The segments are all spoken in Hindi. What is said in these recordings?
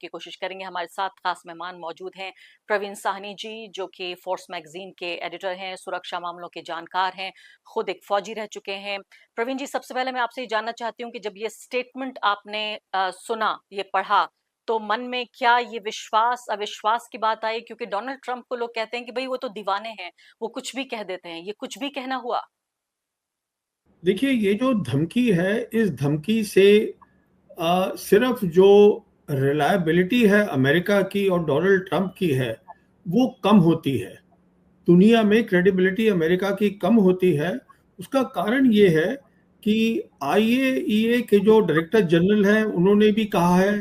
की कोशिश करेंगे। हमारे साथ खास मेहमान मौजूद हैं, प्रवीण साहनी जी, जो कि फोर्स मैगजीन के एडिटर हैं, सुरक्षा मामलों के जानकार हैं, खुद एक फौजी रह चुके हैं। प्रवीण जी, सबसे पहले मैं आपसे ये जानना चाहती हूँ कि जब ये स्टेटमेंट आपने सुना, ये पढ़ा, तो मन में क्या ये विश्वास अविश्वास की बात आई? क्योंकि डोनाल्ड ट्रंप को लोग कहते हैं कि भाई वो तो दीवाने हैं, वो कुछ भी कह देते हैं, ये कुछ भी कहना हुआ? देखिए, ये जो धमकी है, इस धमकी से सिर्फ जो रिलायबिलिटी है अमेरिका की और डोनाल्ड ट्रंप की है, वो कम होती है। दुनिया में क्रेडिबिलिटी अमेरिका की कम होती है। उसका कारण ये है कि आईएईए के जो डायरेक्टर जनरल हैं, उन्होंने भी कहा है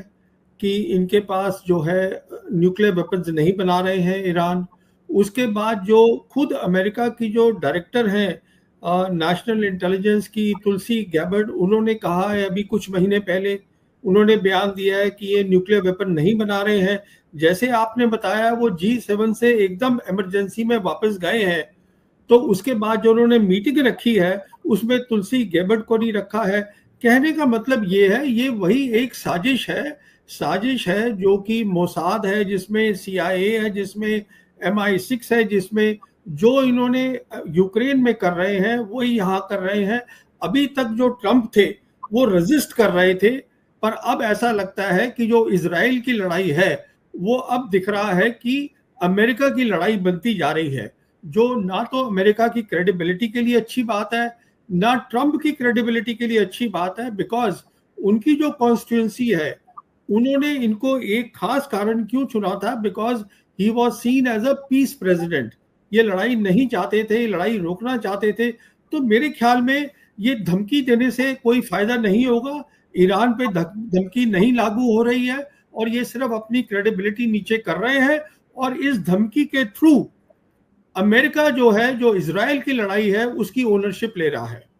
कि इनके पास जो है न्यूक्लियर वेपन्स नहीं बना रहे हैं ईरान। उसके बाद जो खुद अमेरिका की जो डायरेक्टर हैं नेशनल इंटेलिजेंस की, तुलसी गैबर्ड, उन्होंने कहा है अभी कुछ महीने पहले, उन्होंने बयान दिया है कि ये न्यूक्लियर वेपन नहीं बना रहे हैं। जैसे आपने बताया, वो G7 से एकदम इमरजेंसी में वापस गए हैं। तो उसके बाद जो उन्होंने मीटिंग रखी है, उसमें तुलसी गैबर्ड को नहीं रखा है। कहने का मतलब ये है, ये वही एक साजिश है जो कि मोसाद है, जिसमें CIA है, जिसमें MI6 है, जिसमें जो इन्होंने यूक्रेन में कर रहे हैं वही यहाँ कर रहे हैं। अभी तक जो ट्रंप थे वो रेजिस्ट कर रहे थे, पर अब ऐसा लगता है कि जो इजराइल की लड़ाई है, वो अब दिख रहा है कि अमेरिका की लड़ाई बनती जा रही है, जो ना तो अमेरिका की क्रेडिबिलिटी के लिए अच्छी बात है, ना ट्रंप की क्रेडिबिलिटी के लिए अच्छी बात है। बिकॉज उनकी जो कॉन्स्टिट्यूंसी है, उन्होंने इनको एक खास कारण क्यों चुना था? Because he was seen as a peace president. ये लड़ाई नहीं चाहते थे, लड़ाई रोकना चाहते थे। तो मेरे ख्याल में ये धमकी देने से कोई फायदा नहीं होगा। ईरान पे धमकी नहीं लागू हो रही है, और ये सिर्फ अपनी क्रेडिबिलिटी नीचे कर रहे हैं। और इस धमकी के थ्रू अमेरिका जो है, जो इजराइल की लड़ाई है, उसकी ओनरशिप ले रहा है।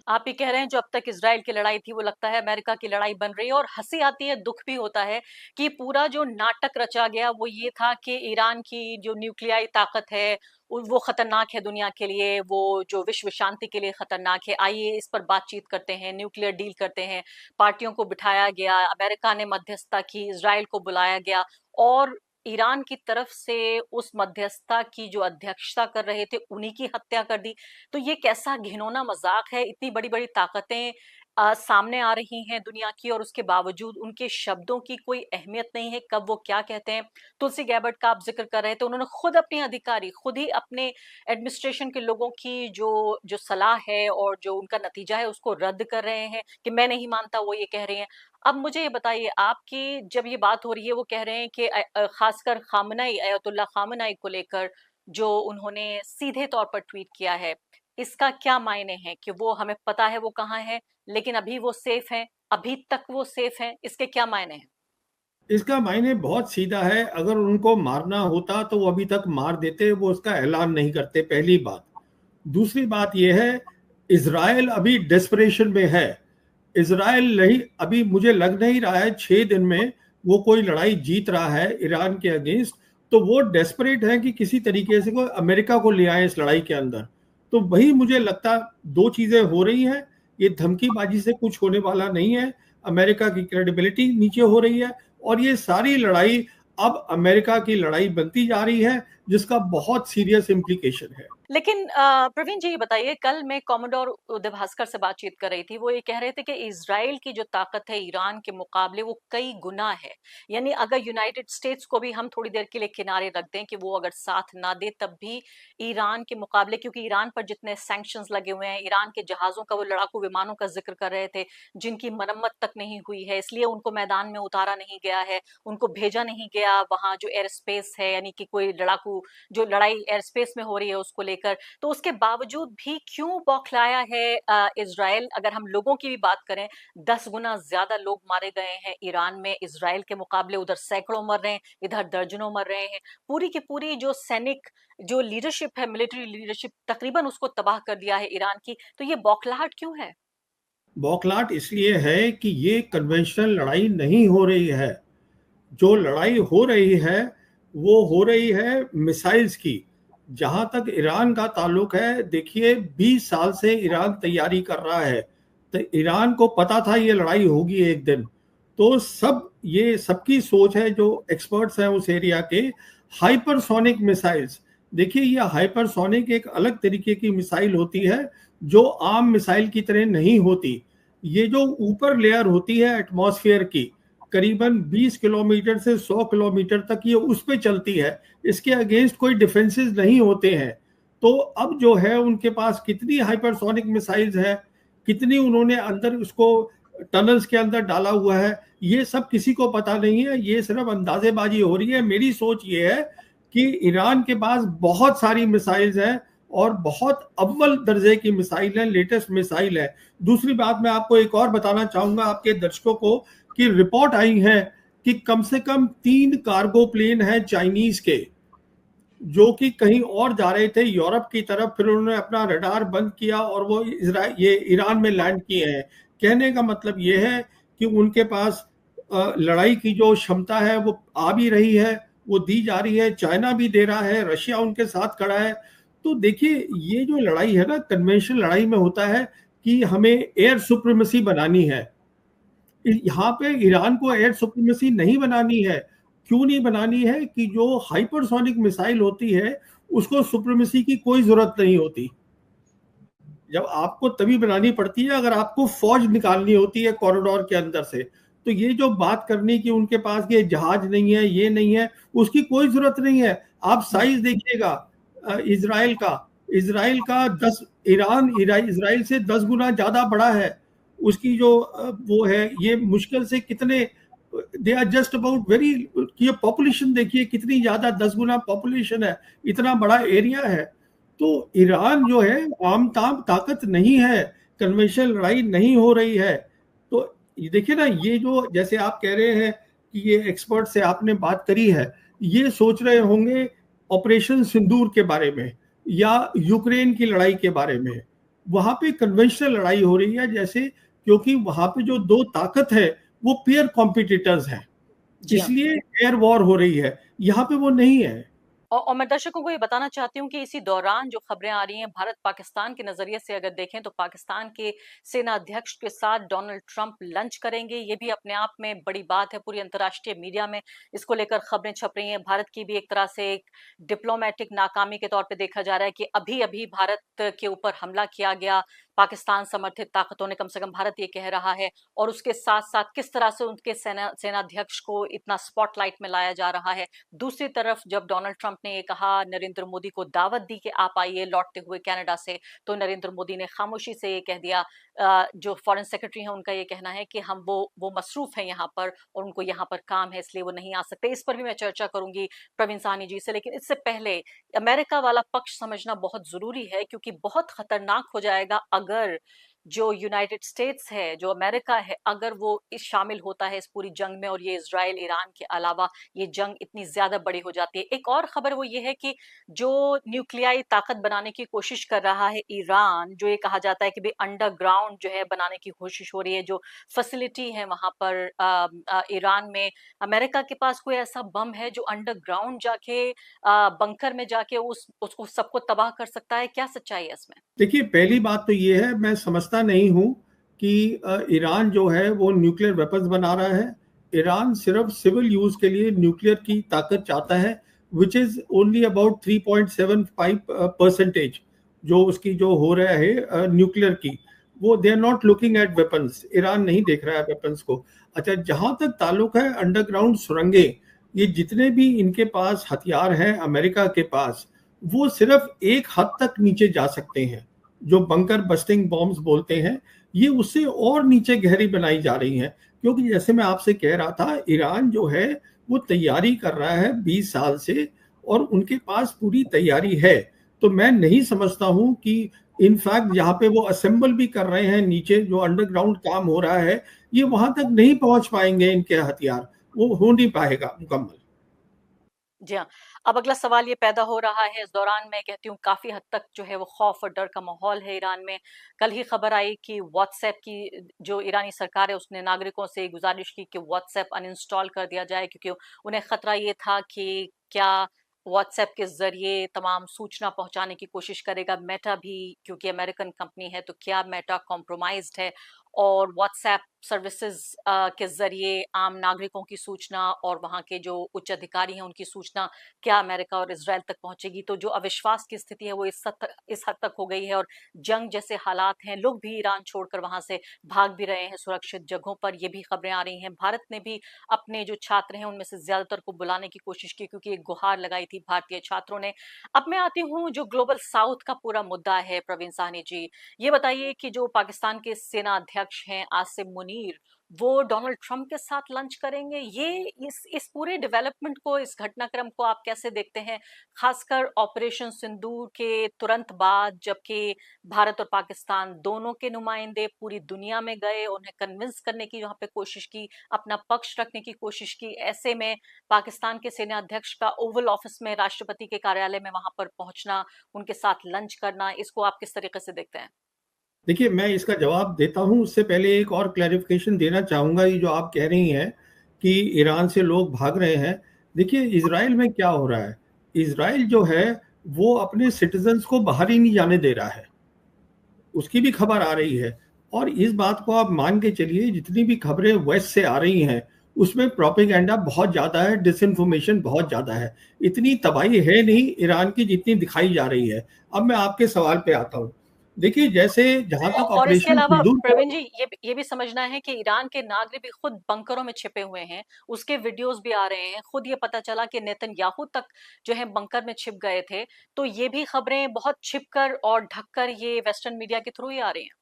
आप ये कह रहे हैं जो अब तक इजराइल की लड़ाई थी वो लगता है अमेरिका की लड़ाई बन रही है, और हंसी आती है, दुख भी होता है कि पूरा जो नाटक रचा गया वो ये था कि ईरान की जो न्यूक्लियाई ताकत है वो खतरनाक है दुनिया के लिए, वो जो विश्व शांति के लिए खतरनाक है। आइए इस पर बातचीत करते हैं, न्यूक्लियर डील करते हैं। पार्टियों को बिठाया गया, अमेरिका ने मध्यस्थता की, इजराइल को बुलाया गया, और ईरान की तरफ से उस मध्यस्थता की जो अध्यक्षता कर रहे थे उन्हीं की हत्या कर दी। तो ये कैसा घिनौना मजाक है? इतनी बड़ी बड़ी ताकतें सामने आ रही हैं दुनिया की, और उसके बावजूद उनके शब्दों की कोई अहमियत नहीं है, कब वो क्या कहते हैं। तुलसी गैबर्ट का आप जिक्र कर रहे थे, उन्होंने खुद अपने अधिकारी, खुद ही अपने एडमिनिस्ट्रेशन के लोगों की जो जो सलाह है और जो उनका नतीजा है उसको रद्द कर रहे हैं कि मैं नहीं मानता, वो ये कह रहे हैं। अब मुझे ये बताइए, आपकी जब ये बात हो रही है, वो कह रहे हैं कि खासकर खामनाई, अयतुल्ला खामनाई को लेकर जो उन्होंने सीधे तौर पर ट्वीट किया है, इसका क्या मायने हैं कि वो हमें पता है वो कहाँ है, लेकिन अभी वो सेफ हैं, अभी तक वो सेफ हैं, इसके क्या मायने हैं? इसका मायने बहुत सीधा है। अगर उनको मारना होता तो वो अभी तक मार देते, वो उसका ऐलान नहीं करते, पहली बात। दूसरी बात यह है, इजराइल अभी डेस्परेशन में है। इजराइल नहीं, अभी मुझे लग नहीं रहा है 6 दिन में वो कोई लड़ाई जीत रहा है ईरान के अगेंस्ट। तो वो डेस्परेट है कि किसी तरीके से कोई अमेरिका को ले आए इस लड़ाई के अंदर। तो वही मुझे लगता, दो चीजें हो रही हैं। ये धमकीबाजी से कुछ होने वाला नहीं है। अमेरिका की क्रेडिबिलिटी नीचे हो रही है, और ये सारी लड़ाई अब अमेरिका की लड़ाई बनती जा रही है, जिसका बहुत सीरियस इम्प्लीकेशन है। लेकिन प्रवीण जी ये बताइए, कल मैं कॉमोडोर उदय भास्कर से बातचीत कर रही थी, वो ये कह रहे थे कि इजराइल की जो ताकत है ईरान के मुकाबले वो कई गुना है। यानी अगर यूनाइटेड स्टेट्स को भी हम थोड़ी देर के लिए किनारे रख दें कि वो अगर साथ ना दे, तब भी ईरान के मुकाबले, क्योंकि ईरान पर जितने सैंक्शंस लगे हुए हैं, ईरान के जहाजों का, वो लड़ाकू विमानों का जिक्र कर रहे थे जिनकी मरम्मत तक नहीं हुई है, इसलिए उनको मैदान में उतारा नहीं गया है, उनको भेजा नहीं गया वहां जो एयर स्पेस है, यानी कि कोई लड़ाकू जो लड़ाई एयर स्पेस में हो रही है उसको लेकर। तो उसके बावजूद भी क्यों बौखलाया है इजराइल? अगर हम लोगों की भी बात करें, 10 गुना ज्यादा लोग मारे गए हैं ईरान में इजराइल के मुकाबले, उधर सैकड़ों मर रहे हैं, इधर दर्जनों मर रहे हैं। पूरी की पूरी जो सैनिक जो लीडरशिप है, मिलिट्री लीडरशिप, तकरीबन उसको तबाह कर दिया है ईरान की। तो ये बौखलाहट क्यों है? बौखलाहट इसलिए है कि ये कन्वेंशनल लड़ाई नहीं हो रही है। जो लड़ाई हो रही है, वो हो रही है मिसाइल्स की। जहां तक ईरान का ताल्लुक है, देखिए 20 साल से ईरान तैयारी कर रहा है। तो ईरान को पता था ये लड़ाई होगी एक दिन। तो सब ये सबकी सोच है जो एक्सपर्ट्स हैं उस एरिया के, हाइपरसोनिक मिसाइल्स। देखिए ये हाइपरसोनिक एक अलग तरीके की मिसाइल होती है जो आम मिसाइल की तरह नहीं होती। ये जो ऊपर लेयर होती है एटमॉस्फेयर की, करीबन 20 किलोमीटर से 100 किलोमीटर तक ये उस पे चलती है, इसके अगेंस्ट कोई डिफेंसेस नहीं होते हैं। तो अब जो है उनके पास कितनी हाइपरसोनिक मिसाइल्स है, कितनी उन्होंने अंदर उसको टनल्स के अंदर डाला हुआ है, ये सब किसी को पता नहीं है, ये सिर्फ अंदाजेबाजी हो रही है। मेरी सोच ये है कि ईरान के पास बहुत सारी मिसाइल्स हैं और बहुत अव्वल दर्जे की मिसाइल है, लेटेस्ट मिसाइल है। दूसरी बात मैं आपको एक और बताना चाहूंगा आपके दर्शकों को कि रिपोर्ट आई है कि कम से कम 3 कार्गो प्लेन हैं चाइनीज के, जो कि कहीं और जा रहे थे यूरोप की तरफ, फिर उन्होंने अपना रडार बंद किया और वो ये ईरान में लैंड किए हैं। कहने का मतलब ये है कि उनके पास लड़ाई की जो क्षमता है वो आ भी रही है, वो दी जा रही है, चाइना भी दे रहा है, रशिया उनके साथ खड़ा है। तो देखिए ये जो लड़ाई है ना, कन्वेंशनल लड़ाई में होता है कि हमें एयर सुप्रीमेसी बनानी है। यहाँ पे ईरान को एयर सुप्रीमेसी नहीं बनानी है। क्यों नहीं बनानी है कि जो हाइपरसोनिक मिसाइल होती है उसको सुप्रीमेसी की कोई जरूरत नहीं होती। जब आपको तभी बनानी पड़ती है अगर आपको फौज निकालनी होती है कॉरिडोर के अंदर से। तो ये जो बात करनी कि उनके पास ये जहाज नहीं है, ये नहीं है, उसकी कोई जरूरत नहीं है। आप साइज देखिएगा इसराइल का, इसराइल का 10, इसराइल से 10 गुना ज्यादा बड़ा है। उसकी जो वो है, ये मुश्किल से कितने, they are just about very, ये पॉपुलेशन देखिए कितनी ज्यादा, 10 गुना पॉपुलेशन है, इतना बड़ा एरिया है। तो ईरान जो है आम ताम ताकत नहीं है, कन्वेंशनल लड़ाई नहीं हो रही है। तो ये देखिए ना, ये जो जैसे आप कह रहे हैं कि ये एक्सपर्ट से आपने बात करी है, ये सोच रहे होंगे ऑपरेशन सिंदूर के बारे में या यूक्रेन की लड़ाई के बारे में। वहां पे कन्वेंशनल लड़ाई हो रही है जैसे, क्योंकि वहां पे जो दो ताकत है वो पीयर कॉम्पिटिटर्स हैं, जी हाँ। इसलिए एयर वॉर हो रही है। यहाँ पे वो नहीं है। और मैं दर्शकों को ये बताना चाहती हूँ कि इसी दौरान जो खबरें आ रही हैं भारत-पाकिस्तान के नज़रिए से अगर देखें तो पाकिस्तान के सेना अध्यक्ष के साथ डोनाल्ड ट्रंप लंच करेंगे। ये भी अपने आप में बड़ी बात है, पूरी अंतर्राष्ट्रीय मीडिया में इसको लेकर खबरें छप रही हैं। भारत की भी एक तरह से एक डिप्लोमैटिक नाकामी के तौर पे देखा जा रहा है कि अभी-अभी भारत के ऊपर हमला किया गया, पाकिस्तान समर्थित ताकतों ने, कम से कम भारत ये कह रहा है। और उसके साथ-साथ किस तरह से उनके सेनाध्यक्ष को इतना स्पॉटलाइट में लाया जा रहा है। दूसरी तरफ जब डोनाल्ड ट्रंप ने ये कहा, नरेंद्र मोदी को दावत दी कि आप आइए लौटते हुए कनाडा से, तो नरेंद्र मोदी ने खामोशी से ये कह दिया। जो फॉरेन सेक्रेटरी हैं उनका ये कहना है कि हम वो मसरूफ हैं यहाँ पर और उनको यहाँ पर काम है, इसलिए वो नहीं आ सकते। इस पर भी मैं चर्चा करूंगी प्रवीण साहनी जी से, लेकिन इससे पहले अमेरिका वाला पक्ष समझना बहुत जरूरी है, क्योंकि बहुत खतरनाक हो जाएगा अगर जो यूनाइटेड स्टेट्स है, जो अमेरिका है, अगर वो इस शामिल होता है इस पूरी जंग में, और ये इजराइल ईरान के अलावा ये जंग इतनी ज्यादा बड़ी हो जाती है। एक और खबर वो ये है कि जो न्यूक्लियाई ताकत बनाने की कोशिश कर रहा है ईरान, जो ये कहा जाता है कि भाई अंडरग्राउंड जो है बनाने की कोशिश हो रही है, जो फैसिलिटी है वहां पर ईरान में, अमेरिका के पास कोई ऐसा बम है जो अंडरग्राउंड जाके बंकर में जाके उसको सबको तबाह कर सकता है? क्या सच्चाई है इसमें? देखिए पहली बात तो ये है, मैं समझता नहीं हूं कि ईरान जो है वो न्यूक्लियर वेपन्स बना रहा है। ईरान सिर्फ सिविल यूज के लिए न्यूक्लियर की ताकत चाहता है, विच इज ओनली अबाउट 3.75% जो उसकी जो हो रहा है न्यूक्लियर की, वो they are not looking at weapons. Iran नहीं देख रहा है वेपन्स को। अच्छा, जहां तक ताल्लुक है अंडरग्राउंड सुरंगें, ये जितने भी इनके पास हथियार हैं अमेरिका के पास, वो सिर्फ एक हद तक नीचे जा सकते हैं। जो बंकर बस्टिंग बॉम्ब्स बोलते हैं, ये उससे और नीचे गहरी बनाई जा रही हैं। क्योंकि जैसे मैं आपसे कह रहा था, ईरान जो है वो तैयारी कर रहा है 20 साल से, और उनके पास पूरी तैयारी है। तो मैं नहीं समझता हूं कि इनफैक्ट जहाँ पे वो असेंबल भी कर रहे हैं नीचे, जो अंडरग्राउंड काम हो रहा है, ये वहां तक नहीं पहुंच पाएंगे इनके हथियार, वो हो नहीं पाएगा मुकम्मल। जी हाँ। अब अगला सवाल ये पैदा हो रहा है, इस दौरान मैं कहती हूँ काफ़ी हद तक जो है वो खौफ और डर का माहौल है ईरान में। कल ही खबर आई कि व्हाट्सएप की जो ईरानी सरकार है उसने नागरिकों से गुज़ारिश की कि व्हाट्सएप अनइंस्टॉल कर दिया जाए, क्योंकि उन्हें खतरा ये था कि क्या व्हाट्सएप के ज़रिए तमाम सूचना पहुँचाने की कोशिश करेगा मेटा भी, क्योंकि अमेरिकन कंपनी है, तो क्या मेटा कॉम्प्रोमाइज़्ड है और व्हाट्सएप सर्विसेज के जरिए आम नागरिकों की सूचना और वहां के जो उच्च अधिकारी हैं उनकी सूचना क्या अमेरिका और इजराइल तक पहुंचेगी? तो जो अविश्वास की स्थिति है वो इस हद तक हो गई है, और जंग जैसे हालात हैं, लोग भी ईरान छोड़कर वहां से भाग भी रहे हैं सुरक्षित जगहों पर, ये भी खबरें आ रही हैं। भारत ने भी अपने जो छात्र हैं उनमें से ज्यादातर को बुलाने की कोशिश की, क्योंकि एक गुहार लगाई थी भारतीय छात्रों ने। अब मैं आती हूँ जो ग्लोबल साउथ का पूरा मुद्दा है, प्रवीण साहनी जी, ये बताइए कि जो पाकिस्तान के सेना अध्यक्ष हैं आसिम मुनीर, वो डोनाल्ड ट्रंप के साथ लंच करेंगे। ये इस पूरे डेवलपमेंट को, इस घटनाक्रम को आप कैसे देखते हैं, खासकर ऑपरेशन सिंदूर के तुरंत बाद, जबकि भारत और पाकिस्तान दोनों के नुमाइंदे पूरी दुनिया में गए, उन्हें कन्विंस करने की वहां पे कोशिश की, अपना पक्ष रखने की कोशिश की। ऐसे में पाकिस्तान के सेना अध्यक्ष का ओवल ऑफिस में, राष्ट्रपति के कार्यालय में वहां पर पहुंचना, उनके साथ लंच करना, इसको आप किस तरीके से देखते हैं? देखिए, मैं इसका जवाब देता हूं, उससे पहले एक और क्लैरिफिकेशन देना चाहूंगा। ये जो आप कह रही हैं कि ईरान से लोग भाग रहे हैं, देखिए इजराइल में क्या हो रहा है। इजराइल जो है वो अपने सिटीजन्स को बाहर ही नहीं जाने दे रहा है, उसकी भी खबर आ रही है। और इस बात को आप मान के चलिए, जितनी भी खबरें वेस्ट से आ रही हैं उसमें प्रोपेगेंडा बहुत ज़्यादा है, डिसइंफॉर्मेशन बहुत ज़्यादा है। इतनी तबाही है नहीं ईरान की जितनी दिखाई जा रही है। अब मैं आपके सवाल पे आता हूँ। देखिए, जैसे जहां तक और इसके ऑपरेशन अलावा सिंदूर का, प्रवीण जी, ये भी समझना है कि ईरान के नागरिक भी खुद बंकरों में छिपे हुए हैं, उसके वीडियोस भी आ रहे हैं। खुद ये पता चला कि नेतन्याहू तक जो है बंकर में छिप गए थे। तो ये भी खबरें बहुत छिपकर और ढककर ये वेस्टर्न मीडिया के थ्रू ही आ रही हैं।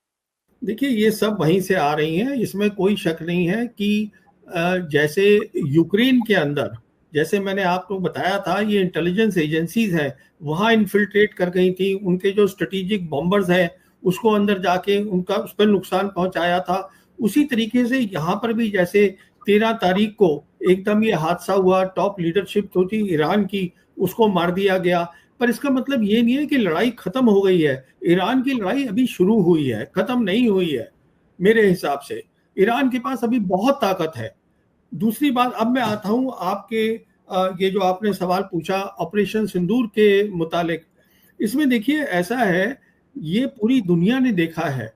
देखिए ये सब वहीं से आ रही हैं, इसमें कोई शक नहीं है कि जैसे यूक्रेन के अंदर, जैसे मैंने आपको बताया था, ये इंटेलिजेंस एजेंसीज हैं, वहाँ इन्फिल्ट्रेट कर गई थी। उनके जो स्ट्रेटेजिक बॉम्बर्स हैं उसको अंदर जाके उनका उस पर नुकसान पहुंचाया था। उसी तरीके से यहाँ पर भी जैसे 13 तारीख को एकदम ये हादसा हुआ, टॉप लीडरशिप जो थी ईरान की उसको मार दिया गया। पर इसका मतलब ये नहीं है कि लड़ाई खत्म हो गई है। ईरान की लड़ाई अभी शुरू हुई है, खत्म नहीं हुई है। मेरे हिसाब से ईरान के पास अभी बहुत ताकत है। दूसरी बात, अब मैं आता हूं आपके ये जो आपने सवाल पूछा ऑपरेशन सिंदूर के मुतालिक। इसमें देखिए ऐसा है, ये पूरी दुनिया ने देखा है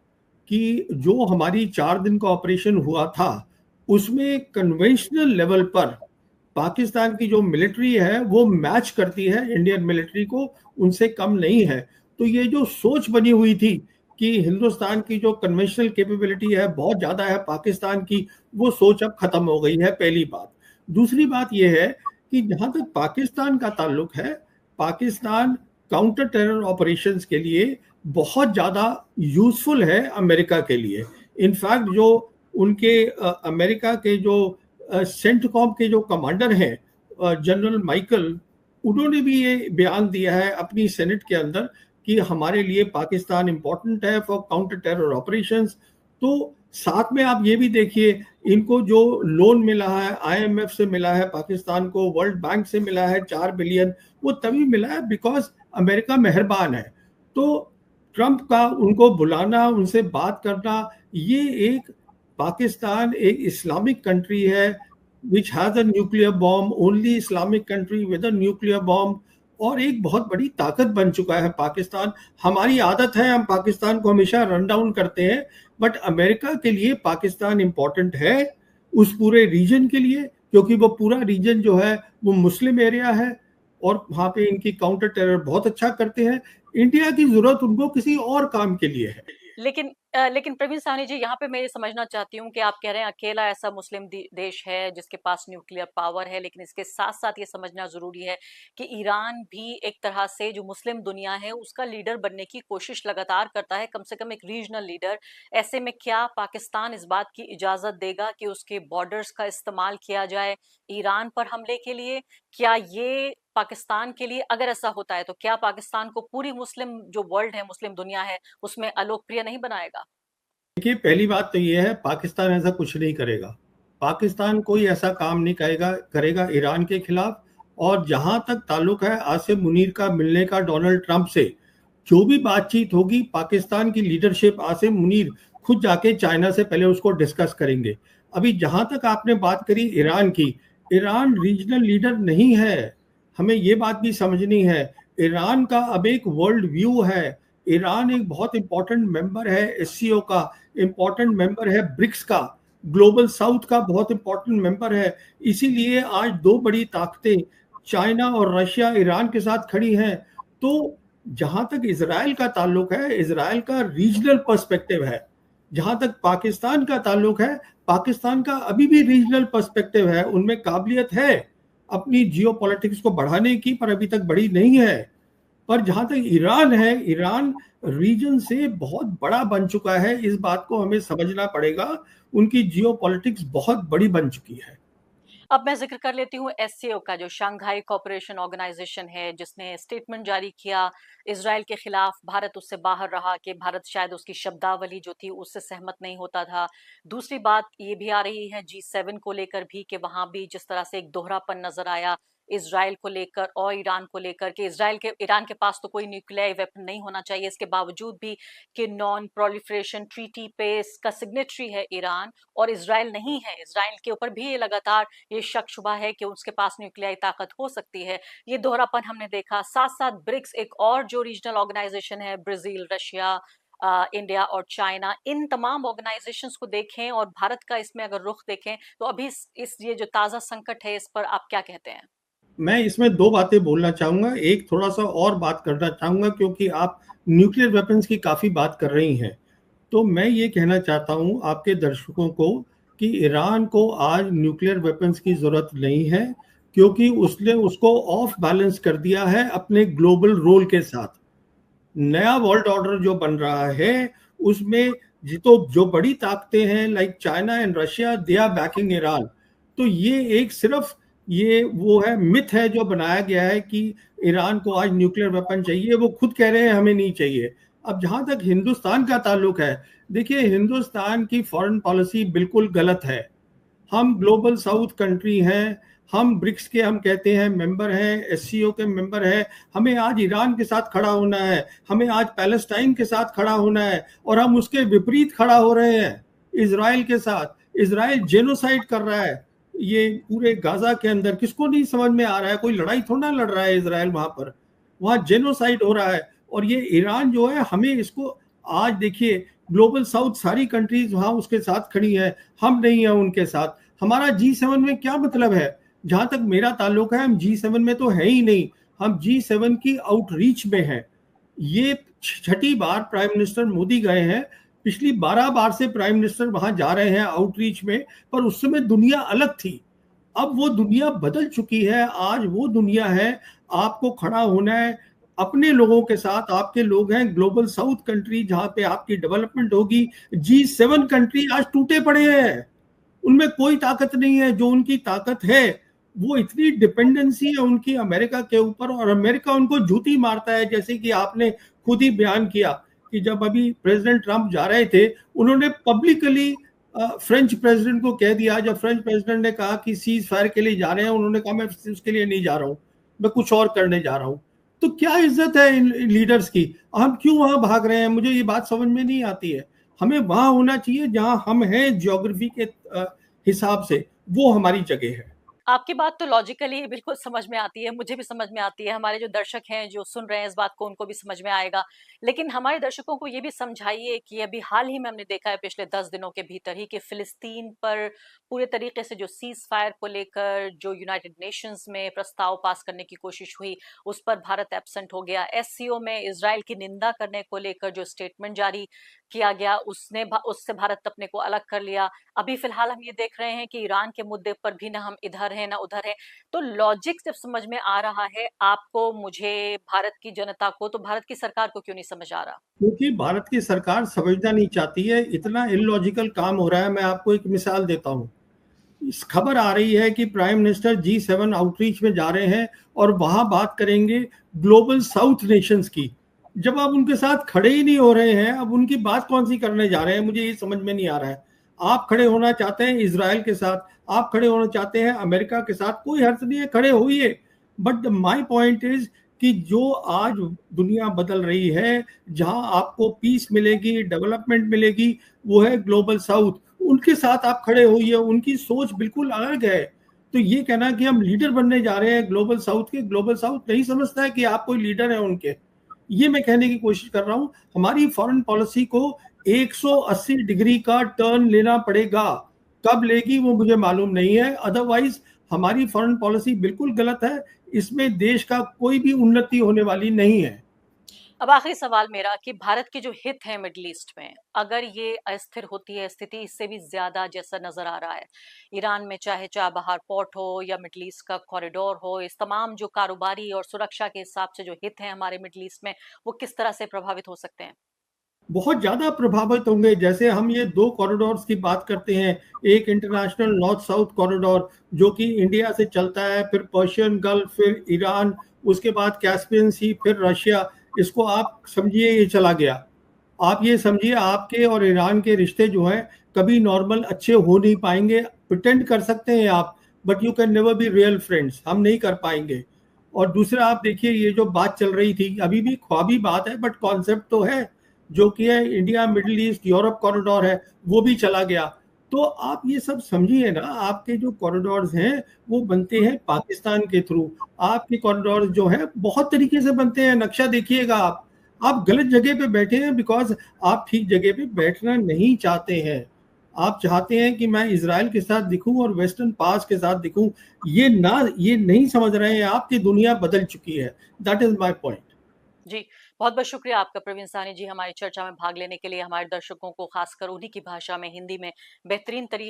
कि जो हमारी 4 दिन का ऑपरेशन हुआ था उसमें कन्वेंशनल लेवल पर पाकिस्तान की जो मिलिट्री है वो मैच करती है इंडियन मिलिट्री को, उनसे कम नहीं है। तो ये जो सोच बनी हुई थी कि हिंदुस्तान की जो कन्वेंशनल कैपेबिलिटी है बहुत ज़्यादा है पाकिस्तान की, वो सोच अब खत्म हो गई है, पहली बात। दूसरी बात यह है कि जहाँ तक पाकिस्तान का ताल्लुक है, पाकिस्तान काउंटर टेरर ऑपरेशंस के लिए बहुत ज़्यादा यूजफुल है अमेरिका के लिए। इनफैक्ट जो उनके अमेरिका के जो सेंटकॉम के जो कमांडर हैं जनरल माइकल, उन्होंने भी ये बयान दिया है अपनी सेनेट के अंदर कि हमारे लिए पाकिस्तान इंपॉर्टेंट है फॉर काउंटर टेरर ऑपरेशंस। तो साथ में आप ये भी देखिए, इनको जो लोन मिला है आईएमएफ से मिला है पाकिस्तान को, वर्ल्ड बैंक से मिला है 4 बिलियन, वो तभी मिला है बिकॉज अमेरिका मेहरबान है। तो ट्रंप का उनको बुलाना, उनसे बात करना, ये एक, पाकिस्तान एक इस्लामिक कंट्री है which has a nuclear bomb, only Islamic country with a nuclear bomb, और एक बहुत बड़ी ताकत बन चुका है पाकिस्तान। हमारी आदत है, हम पाकिस्तान को हमेशा रन डाउन करते हैं, बट अमेरिका के लिए पाकिस्तान इंपॉर्टेंट है उस पूरे रीजन के लिए, क्योंकि वो पूरा रीजन जो है वो मुस्लिम एरिया है और वहाँ पे इनकी काउंटर टेरर बहुत अच्छा करते हैं। इंडिया की जरूरत उनको किसी और काम के लिए है। लेकिन लेकिन प्रवीण साहनी जी, यहाँ पे मैं ये समझना चाहती हूँ कि आप कह रहे हैं अकेला ऐसा मुस्लिम देश है जिसके पास न्यूक्लियर पावर है, लेकिन इसके साथ साथ ये समझना जरूरी है कि ईरान भी एक तरह से जो मुस्लिम दुनिया है उसका लीडर बनने की कोशिश लगातार करता है, कम से कम एक रीजनल लीडर। ऐसे में क्या पाकिस्तान इस बात की इजाजत देगा कि उसके बॉर्डर्स का इस्तेमाल किया जाए ईरान पर हमले के लिए? क्या ये पाकिस्तान के लिए, अगर ऐसा होता है, तो क्या पाकिस्तान को पूरी मुस्लिम जो वर्ल्ड है, मुस्लिम दुनिया है, उसमें अलोकप्रिय नहीं बनाएगा? देखिए, पहली बात तो ये है, पाकिस्तान ऐसा कुछ नहीं करेगा। पाकिस्तान कोई ऐसा काम नहीं करेगा ईरान के खिलाफ। और जहां तक ताल्लुक है आसिम मुनीर का मिलने का डोनाल्ड ट्रंप से, जो भी बातचीत होगी पाकिस्तान की लीडरशिप, आसिम मुनीर खुद जाके चाइना से पहले उसको डिस्कस करेंगे। अभी जहां तक आपने बात करी ईरान की, ईरान रीजनल लीडर नहीं है, हमें ये बात भी समझनी है। ईरान का अब एक वर्ल्ड व्यू है। ईरान एक बहुत इंपॉर्टेंट मेंबर है एससीओ का, इंपॉर्टेंट मेंबर है ब्रिक्स का। ग्लोबल साउथ का बहुत इंपॉर्टेंट मेंबर है। इसीलिए आज दो बड़ी ताकतें चाइना और रशिया ईरान के साथ खड़ी हैं। तो जहां तक इसराइल का ताल्लुक है, इसराइल का रीजनल पर्सपेक्टिव है। जहां तक पाकिस्तान का ताल्लुक है, पाकिस्तान का अभी भी रीजनल पर्सपेक्टिव है, उनमें काबिलियत है अपनी जियो पॉलिटिक्स को बढ़ाने की, पर अभी तक बढ़ी नहीं है। पर जहां तक ईरान है, ईरान रीजन से बहुत बड़ा बन चुका है, इस बात को हमें समझना पड़ेगा। उनकी जियो पॉलिटिक्स बहुत बड़ी बन चुकी है। अब मैं जिक्र कर लेती हूँ एससीओ का, जो शंघाई कोऑपरेशन ऑर्गेनाइजेशन है, जिसने स्टेटमेंट जारी किया इसराइल के खिलाफ। भारत उससे बाहर रहा कि भारत शायद उसकी शब्दावली जो थी उससे सहमत नहीं होता था। दूसरी बात ये भी आ रही है G7 को लेकर भी, कि वहां भी जिस तरह से एक दोहरापन नजर आया इसराइल को लेकर और ईरान को लेकर, कि ईरान के पास तो कोई न्यूक्लियर वेपन नहीं होना चाहिए, इसके बावजूद भी कि नॉन प्रोलिफरेशन ट्रीटी पे इसका सिग्नेटरी है ईरान और इसराइल नहीं है। इसराइल के ऊपर भी ये लगातार ये शक शुबा है कि उसके पास न्यूक्लियर ताकत हो सकती है। ये दोहरापन हमने देखा। साथ साथ ब्रिक्स, एक और जो रीजनल ऑर्गेनाइजेशन है, ब्राजील, रशिया, इंडिया और चाइना, इन तमाम ऑर्गेनाइजेशंस को देखें और भारत का इसमें अगर रुख देखें, तो अभी इस ये जो ताजा संकट है, इस पर आप क्या कहते हैं? मैं इसमें दो बातें बोलना चाहूंगा। एक थोड़ा सा और बात करना चाहूंगा, क्योंकि आप न्यूक्लियर वेपन्स की काफी बात कर रही हैं। तो मैं ये कहना चाहता हूं आपके दर्शकों को कि ईरान को आज न्यूक्लियर वेपन्स की जरूरत नहीं है, क्योंकि उसने उसको ऑफ बैलेंस कर दिया है अपने ग्लोबल रोल के साथ। नया वर्ल्ड ऑर्डर जो बन रहा है उसमें जो बड़ी ताकतें हैं like China and Russia, they are backing Iran. तो ये एक सिर्फ ये वो है, मिथ है जो बनाया गया है कि ईरान को आज न्यूक्लियर वेपन चाहिए। वो खुद कह रहे हैं हमें नहीं चाहिए। अब जहां तक हिंदुस्तान का ताल्लुक है, देखिए हिंदुस्तान की फॉरेन पॉलिसी बिल्कुल गलत है। हम ग्लोबल साउथ कंट्री हैं, हम ब्रिक्स के हम कहते हैं मेंबर हैं, एससीओ के मेंबर हैं। हमें आज ईरान के साथ खड़ा होना है, हमें आज पैलेस्टाइन के साथ खड़ा होना है, और हम उसके विपरीत खड़ा हो रहे हैं इसराइल के साथ। इसराइल जेनोसाइड कर रहा है ये पूरे गाजा के अंदर। किसको नहीं समझ में आ रहा है? कोई लड़ाई थोड़ा ना लड़ रहा है इसराइल, वहां पर वहां जेनोसाइड हो रहा है। और ये ईरान जो है, हमें इसको आज देखिए ग्लोबल साउथ सारी कंट्रीज वहां उसके साथ खड़ी है, हम नहीं है उनके साथ। हमारा G7 में क्या मतलब है? जहां तक मेरा ताल्लुक है, हम G7 में तो है ही नहीं, हम G7 की आउटरीच में हैं। ये छठी बार प्राइम मिनिस्टर मोदी गए हैं, पिछली 12 बार से प्राइम मिनिस्टर वहां जा रहे हैं आउटरीच में। पर उस समय दुनिया अलग थी, अब वो दुनिया बदल चुकी है। आज वो दुनिया है, आपको खड़ा होना है अपने लोगों के साथ। आपके लोग हैं ग्लोबल साउथ कंट्री, जहां पे आपकी डेवलपमेंट होगी। G7 कंट्री आज टूटे पड़े हैं, उनमें कोई ताकत नहीं है। जो उनकी ताकत है वो इतनी डिपेंडेंसी है उनकी अमेरिका के ऊपर, और अमेरिका उनको जूती मारता है। जैसे कि आपने खुद ही बयान किया कि जब अभी प्रेसिडेंट ट्रंप जा रहे थे, उन्होंने पब्लिकली फ्रेंच प्रेसिडेंट को कह दिया। जब फ्रेंच प्रेसिडेंट ने कहा कि सीज फायर के लिए जा रहे हैं, उन्होंने कहा मैं उसके लिए नहीं जा रहा हूं, मैं कुछ और करने जा रहा हूं। तो क्या इज्जत है इन लीडर्स की? हम क्यों वहां भाग रहे हैं? मुझे ये बात समझ में नहीं आती है। हमें वहां होना चाहिए जहां हम हैं ज्योग्राफी के हिसाब से, वो हमारी जगह है। आपकी बात तो लॉजिकली बिल्कुल समझ में आती है, मुझे भी समझ में आती है, हमारे जो दर्शक हैं जो सुन रहे हैं इस बात को, उनको भी समझ में आएगा। लेकिन हमारे दर्शकों को ये भी समझाइए कि अभी हाल ही में हमने देखा है पिछले 10 दिनों के भीतर ही कि फिलिस्तीन पर पूरे तरीके से जो सीज फायर को लेकर जो यूनाइटेड नेशंस में प्रस्ताव पास करने की कोशिश हुई, उस पर भारत एब्सेंट हो गया। एससीओ में इसराइल की निंदा करने को लेकर जो स्टेटमेंट जारी किया गया, उससे भारत अपने को अलग कर लिया। अभी फिलहाल हम ये देख रहे हैं कि ईरान के मुद्दे पर भी ना हम इधर हैं ना उधर हैं। तो लॉजिक जब समझ में आ रहा है आपको, मुझे, भारत की जनता को, तो भारत की सरकार को क्यों नहीं समझ आ रहा? क्योंकि भारत की सरकार समझना नहीं चाहती है, इतना इलॉजिकल काम हो रहा है। मैं आपको एक मिसाल देता हूँ। इस खबर आ रही है कि प्राइम मिनिस्टर G7 आउटरीच में जा रहे हैं और वहां बात करेंगे ग्लोबल साउथ नेशंस की। जब आप उनके साथ खड़े ही नहीं हो रहे हैं, अब उनकी बात कौन सी करने जा रहे हैं? मुझे ये समझ में नहीं आ रहा है। आप खड़े होना चाहते हैं इसराइल के साथ, आप खड़े होना चाहते हैं अमेरिका के साथ, कोई हर्ज नहीं है, खड़े होइए। बट माई पॉइंट इज कि जो आज दुनिया बदल रही है, जहां आपको पीस मिलेगी, डेवलपमेंट मिलेगी, वो है ग्लोबल साउथ। उनके साथ आप खड़े होइए, उनकी सोच बिल्कुल अलग है। तो ये कहना कि हम लीडर बनने जा रहे हैं ग्लोबल साउथ के, ग्लोबल साउथ नहीं समझता है कि आप कोई लीडर है उनके। ये मैं कहने की कोशिश कर रहा हूं। हमारी फॉरेन पॉलिसी को 180 डिग्री का टर्न लेना पड़ेगा। कब लेगी वो मुझे मालूम नहीं है। अदरवाइज हमारी फॉरेन पॉलिसी बिल्कुल गलत है, इसमें देश का कोई भी उन्नति होने वाली नहीं है। अब आखिरी सवाल मेरा कि भारत के जो हित हैं मिडल ईस्ट में, अगर ये अस्थिर होती है स्थिति इससे भी ज़्यादा जैसा नज़र आ रहा है, ईरान में चाहे चाबहार पोर्ट हो या मिडल ईस्ट का कॉरिडोर हो, इस तमाम जो कारोबारी और सुरक्षा के हिसाब से जो हित हैं हमारे मिडल ईस्ट में, वो किस तरह से प्रभावित हो सकते हैं? बहुत ज्यादा प्रभावित होंगे। जैसे हम ये दो कॉरिडोर्स की बात करते हैं, एक इंटरनेशनल नॉर्थ साउथ कॉरिडोर जो कि इंडिया से चलता है, फिर पर्शियन गल्फ, फिर ईरान, उसके बाद कैस्पियन सी, फिर रशिया। इसको आप समझिए ये चला गया। आप ये समझिए आपके और ईरान के रिश्ते जो हैं कभी नॉर्मल अच्छे हो नहीं पाएंगे। प्रिटेंड कर सकते हैं आप, but you can never be real friends, हम नहीं कर पाएंगे। और दूसरा आप देखिए, ये जो बात चल रही थी अभी भी ख्वाबी बात है, बट कॉन्सेप्ट तो है, जो कि है India middle east Europe corridor है, वो भी चला गया। तो आप ये सब समझिए ना, आपके जो कॉरिडोर्स हैं वो बनते हैं पाकिस्तान के थ्रू। आपके कॉरिडोर जो है बहुत तरीके से बनते हैं, नक्शा देखिएगा आप गलत जगह पे बैठे हैं, बिकॉज आप ठीक जगह पे बैठना नहीं चाहते हैं। आप चाहते हैं कि मैं इसराइल के साथ दिखूं और वेस्टर्न पास के साथ दिखूं। ये नहीं समझ रहे हैं आप कि दुनिया बदल चुकी है। That is my point. जी, बहुत-बहुत शुक्रिया आपका प्रवीण सानी जी हमारी चर्चा में भाग लेने के लिए, हमारे दर्शकों को खासकर उन्हीं की भाषा में, हिंदी में बेहतरीन तरीके